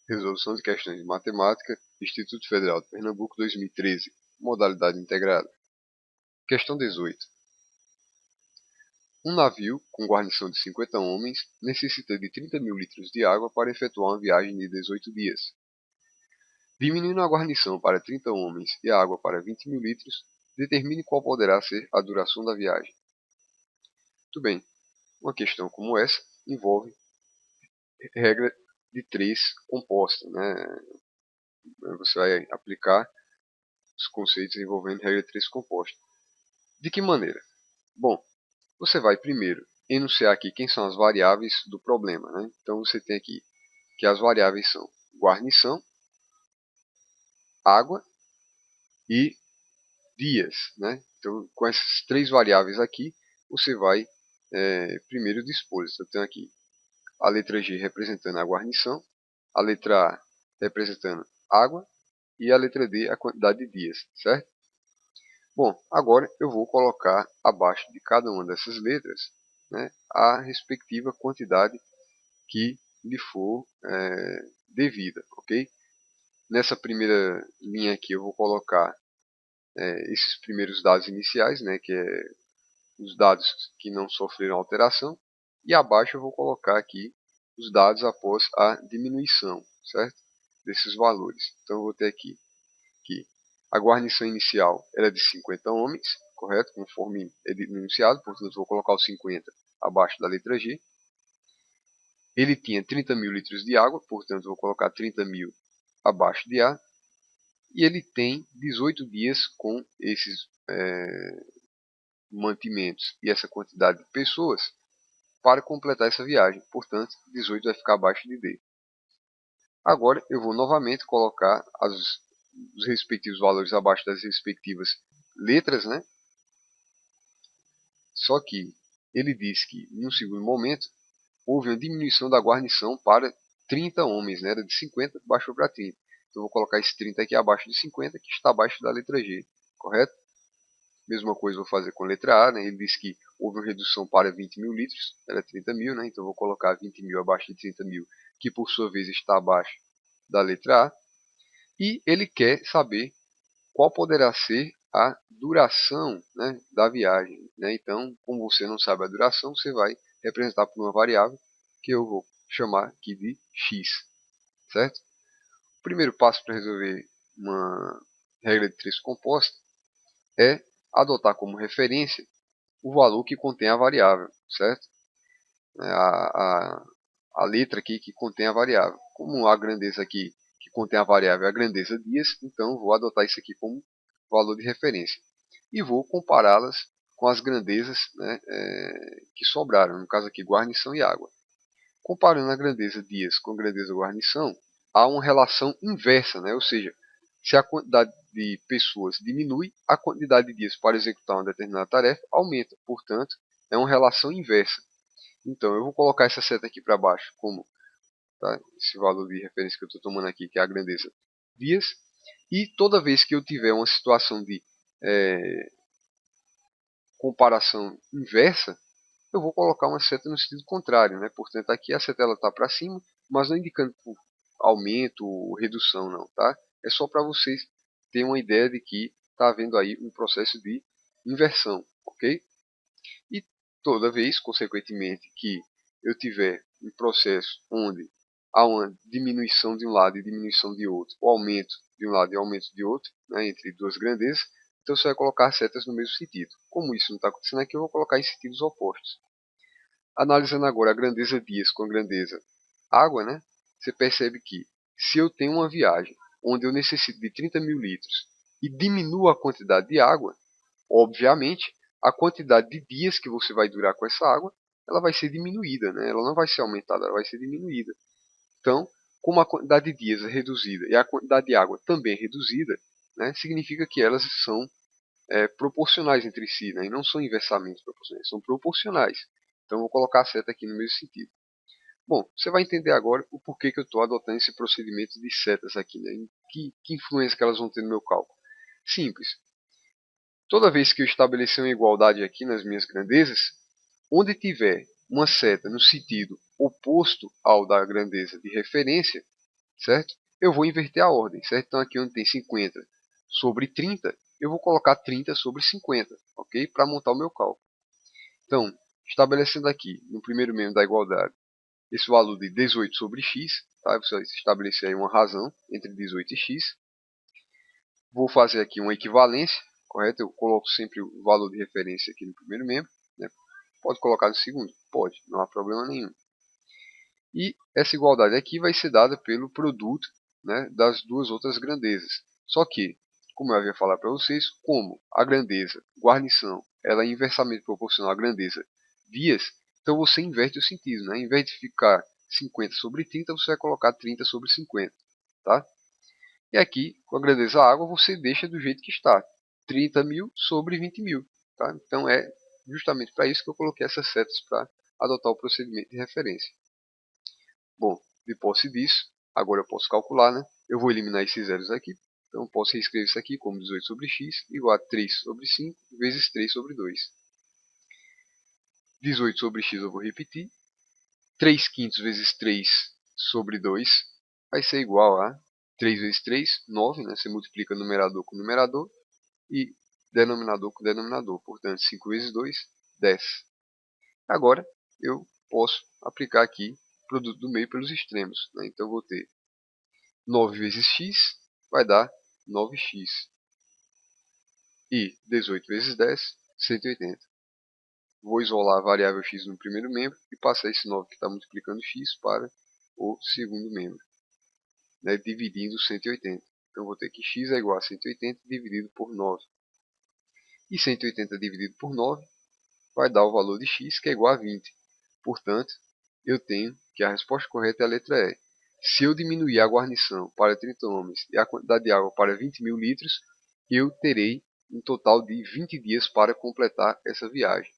Resolução de questões de matemática, Instituto Federal de Pernambuco, 2013, modalidade integrada. Questão 18. Um navio com guarnição de 50 homens necessita de 30 mil litros de água para efetuar uma viagem de 18 dias. Diminuindo a guarnição para 30 homens e a água para 20 mil litros, determine qual poderá ser a duração da viagem. Muito bem, uma questão como essa envolve regra de 3 composta, né? Você vai aplicar os conceitos envolvendo regra de 3 composta. De que maneira? Bom, você vai primeiro enunciar aqui quem são as variáveis do problema, né? Então você tem aqui que as variáveis são guarnição, água e dias, né? Então com essas 3 variáveis aqui, você vai primeiro dispor. Então eu tenho aqui a letra G representando a guarnição, a letra A representando água e a letra D a quantidade de dias, certo? Bom, agora eu vou colocar abaixo de cada uma dessas letras, né, a respectiva quantidade que lhe for devida, ok? Nessa primeira linha aqui eu vou colocar esses primeiros dados iniciais, né, que é os dados que não sofreram alteração, e abaixo eu vou colocar aqui os dados após a diminuição, certo? Desses valores. Então eu vou ter aqui que a guarnição inicial era de 50 homens, correto? Conforme enunciado, portanto vou colocar o 50 abaixo da letra G. Ele tinha 30 mil litros de água, portanto vou colocar 30 mil abaixo de A. E ele tem 18 dias com esses mantimentos e essa quantidade de pessoas para completar essa viagem. Portanto, 18 vai ficar abaixo de D. Agora eu vou novamente colocar os respectivos valores abaixo das respectivas letras, né? Só que ele diz que, num segundo momento, houve uma diminuição da guarnição para 30 homens, né? Era de 50, baixou para 30. Então eu vou colocar esse 30 aqui abaixo de 50, que está abaixo da letra G, correto? Mesma coisa vou fazer com a letra A, né? Ele diz que houve uma redução para 20 mil litros, era 30 mil, né? Então eu vou colocar 20 mil abaixo de 30 mil, que por sua vez está abaixo da letra A. E ele quer saber qual poderá ser a duração, né, da viagem, né? Então, como você não sabe a duração, você vai representar por uma variável que eu vou chamar aqui de x, certo? O primeiro passo para resolver uma regra de 3 composta é adotar como referência o valor que contém a variável, certo? A letra aqui que contém a variável. Como a grandeza aqui que contém a variável é a grandeza dias, então vou adotar isso aqui como valor de referência. E vou compará-las com as grandezas, né, que sobraram, no caso aqui guarnição e água. Comparando a grandeza dias com a grandeza guarnição, há uma relação inversa, né? Ou seja, se a quantidade de pessoas diminui, a quantidade de dias para executar uma determinada tarefa aumenta. Portanto, é uma relação inversa. Então, eu vou colocar essa seta aqui para baixo como, tá, esse valor de referência que eu estou tomando aqui, que é a grandeza dias. E toda vez que eu tiver uma situação de comparação inversa, eu vou colocar uma seta no sentido contrário, né? Portanto, aqui a seta está para cima, mas não indicando por aumento ou redução, não, tá? É só para vocês terem uma ideia de que está havendo aí um processo de inversão, ok? E toda vez, consequentemente, que eu tiver um processo onde há uma diminuição de um lado e diminuição de outro, ou aumento de um lado e aumento de outro, né, entre duas grandezas, então você vai colocar setas no mesmo sentido. Como isso não está acontecendo aqui, eu vou colocar em sentidos opostos. Analisando agora a grandeza dias com a grandeza água, né, você percebe que se eu tenho uma viagem onde eu necessito de 30 mil litros e diminuo a quantidade de água, obviamente, a quantidade de dias que você vai durar com essa água, ela vai ser diminuída, né? Ela não vai ser aumentada, ela vai ser diminuída. Então, como a quantidade de dias é reduzida e a quantidade de água também é reduzida, né, significa que elas são proporcionais entre si, né, e não são inversamente proporcionais, são proporcionais. Então, vou colocar a seta aqui no mesmo sentido. Bom, você vai entender agora o porquê que eu estou adotando esse procedimento de setas aqui, né? Que influência que elas vão ter no meu cálculo. Simples. Toda vez que eu estabelecer uma igualdade aqui nas minhas grandezas, onde tiver uma seta no sentido oposto ao da grandeza de referência, certo? Eu vou inverter a ordem, certo? Então aqui onde tem 50 sobre 30, eu vou colocar 30 sobre 50, ok? Para montar o meu cálculo. Então, estabelecendo aqui, no primeiro membro da igualdade, esse valor de 18 sobre x, tá? Você vai estabelecer aí uma razão entre 18 e x. Vou fazer aqui uma equivalência, correto? Eu coloco sempre o valor de referência aqui no primeiro membro, né? Pode colocar no segundo? Pode, não há problema nenhum. E essa igualdade aqui vai ser dada pelo produto, né, das duas outras grandezas. Só que, como eu havia falado para vocês, como a grandeza, guarnição, ela é inversamente proporcional à grandeza vias, então você inverte o sentido. Né? Em vez de ficar 50 sobre 30, você vai colocar 30 sobre 50. Tá? E aqui, com a grandeza água, você deixa do jeito que está. 30.000 sobre 20.000. Tá? Então é justamente para isso que eu coloquei essas setas para adotar o procedimento de referência. Bom, de posse disso, agora eu posso calcular, né? Eu vou eliminar esses zeros aqui. Então eu posso reescrever isso aqui como 18 sobre x igual a 3 sobre 5 vezes 3 sobre 2. 18 sobre x eu vou repetir. 3 quintos vezes 3 sobre 2 vai ser igual a 3 vezes 3, 9. Né? Você multiplica numerador com numerador e denominador com denominador. Portanto, 5 vezes 2, 10. Agora eu posso aplicar aqui o produto do meio pelos extremos. Né? Então eu vou ter 9 vezes x vai dar 9x. E 18 vezes 10, 180. Vou isolar a variável x no primeiro membro e passar esse 9 que está multiplicando x para o segundo membro, né, dividindo 180. Então vou ter que x é igual a 180 dividido por 9. E 180 dividido por 9 vai dar o valor de x, que é igual a 20. Portanto, eu tenho que a resposta correta é a letra E. Se eu diminuir a guarnição para 30 homens e a quantidade de água para 20.000 litros, eu terei um total de 20 dias para completar essa viagem.